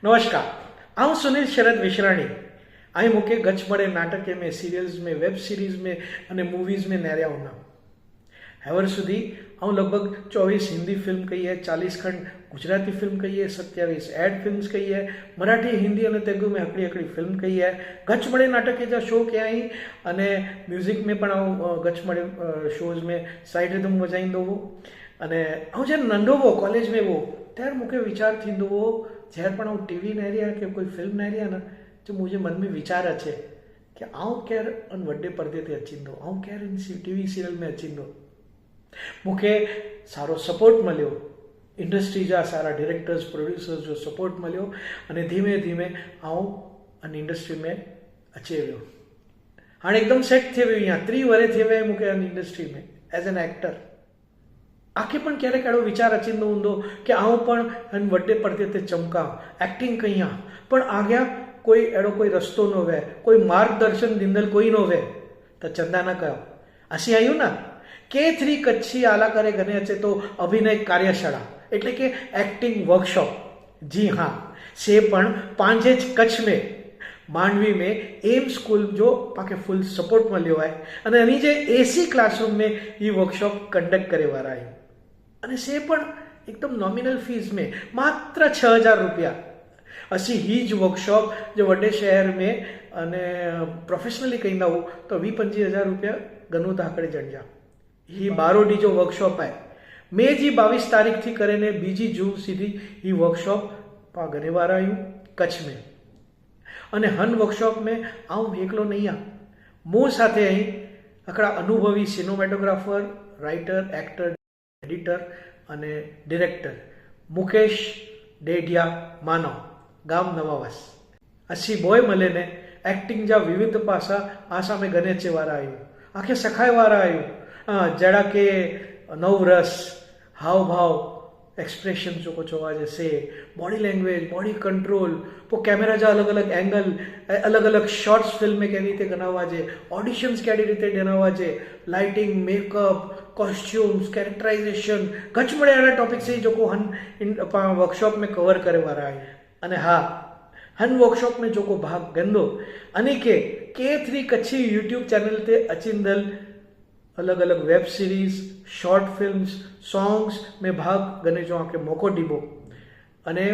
नमस्कार, आऊँ सुनील शरद विश्राणी। आई मुके गच मड़े नाटक में, सीरियल्स में, वेब सीरीज में अने मूवीज में नेर्या होना। हेवर सुधी आऊँ लगभग 24 हिंदी फिल्म कही है, 40 खंड गुजराती फिल्म कही है, 27 एड फिल्म्स कही है, मराठी, हिंदी और तेलुगु में अकड़ी अकड़ी फिल्म कही है। गच मड़े नाटक के शो क्या आई अने म्यूजिक में पण आऊँ गच मड़े शोज में साइड रिदम वजाईंदो हो अने आऊँ जब नंढो हो कॉलेज में वो त्यार मुके विचार थींदो हो जैसे पण आऊँ टीवी नेरिया कि कोई फिल्म नेरिया ना तो मुझे मन में विचार अचे कि आऊँ क्यार अन वड्डे पर्दे ते अचींदो, आऊँ क्यार इन टीवी सीरियल में अचींदो। मुखे सारो सपोर्ट मळ्यो, इंडस्ट्री जा सारा डायरेक्टर्स प्रोड्यूसर्स जो सपोर्ट मळ्यो अने धीमे धीमे आऊँ अन इंडस्ट्री में अची वियो। हाणे एकदम सेट थी वियो, अहींया 3 वर्ष थी विया मुखे अन इंडस्ट्री में एज एन एक्टर। आखे पण क्यारेक एड़ो विचार अचींदो हूंदो कि आऊँ पण अन वड्डे पर्दे ते चमकां, एक्टिंग कयां, पण आग्या कोई एड़ो कोई रस्तो न होवे, कोई मार्गदर्शन दींदल कोई न होवे तो चंदा न कयो। असी आयु ना K3 कच्छी आला करे घने अचे तो अभिनय कार्यशाला एटले के एक्टिंग वर्कशॉप। जी हाँ, से पण पांचेज कच्छ में मांडवी में एम स्कूल जो पाके फुल सपोर्ट मळ्यो है अने एनी जे एसी क्लासरूम में ये वर्कशॉप कंडक्ट करे वाला है अने से पण एकदम नॉमिनल फीस में मात्र 6000 रुपया। असी हीज वर्कशॉप जो वड्डे शहर में अने प्रोफेशनली कहीं हो तो 20-25 रुपया गणु ताकड़े जणजा। ही बारोडी जो वर्कशॉप है मे जी 22 तारीख थी करे ने 2 जून सीधी ही वर्कशॉप पा घने वार आयु कच्छ में अने हन वर्कशॉप में आऊँ एकलो नहीं आ, मो साथे अहीं अकड़ा अनुभवी सिनेमेटोग्राफर, राइटर, एक्टर, एडिटर अने डिरेक्टर मुकेश डेडिया मानव गाम नवावास असी बॉय मले ने एक्टिंग जा विविध पासा आसा में गने चे वारा आयु आखे सखाय वारा आयु जड़ा के नवरस हाव भाव एक्सप्रेशन जो कुछ हुआ जैसे बॉडी लैंग्वेज, बॉडी कंट्रोल, वो कैमरा जा अलग अलग एंगल, अलग अलग शॉर्ट्स फिल्म में कैरी रीते गनावाजे, ऑडिशंस कैरी रीते गनावाजे, लाइटिंग, मेकअप, कॉस्ट्यूम्स, कैरेक्टराइजेशन गच मळे आना टॉपिक से जो को हन वर्कशॉप में कवर करे वारा है। अने हाँ, हन वर्कशॉप में जो को भाग गंदो अने के K3 कच्छी यूट्यूब चैनल ते अचिंदल अलग अलग web series, short films, songs में भाग गने जो आके मौको दीबो अने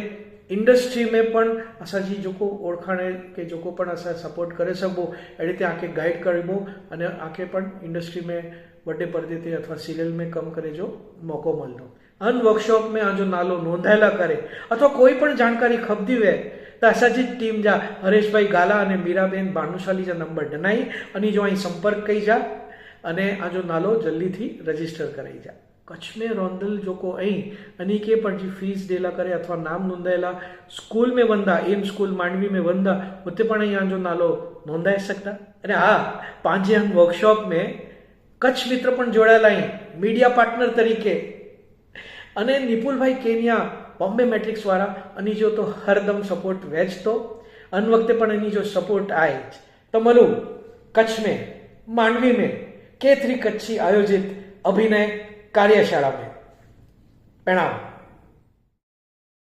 इंडस्ट्री में पण असाजी जो को ओळखाणे के जो को पण असा सपोर्ट करे सकबो ए रीते आके गाइड करबो अने आके पण इंडस्ट्री में वड्डे पर्दे ते अथवा सीरियल में कम करे जो मौको मळतो। अन वर्कशॉप में आजो नालो नोंधायला करे अथवा कोई पण जानकारी खपदी वे तो असाजी टीम जा हरेश भाई गाला अने मीराबेन भानुशाली जा नंबर डनाई अने जो अहीं संपर्क कई जा अने आजो नालो जल्दी थी रजिस्टर कराई जा। कच्छ में रोंदल जो को अहीं अनी के पण जी फीस डेला करे अथवा नाम नोंधायेला स्कूल में वंदा, एम स्कूल मांडवी में वंदा उते पण अहीं आजो नालो नोंधाई सकता। अने हाँ, पांचे हम वर्कशॉप में कच्छ मित्र पण जोड़ायेला मीडिया पार्टनर तरीके अने निपुल भाई केनिया बॉम्बे मैट्रिक्स वाला अनी जो तो हरदम सपोर्ट वेचतो अन वक्ते पण अनी जो सपोर्ट आए तो मलू कच्छ में मांडवी में K3 कच्छी आयोजित अभिनय कार्यशाला में। प्रणाम।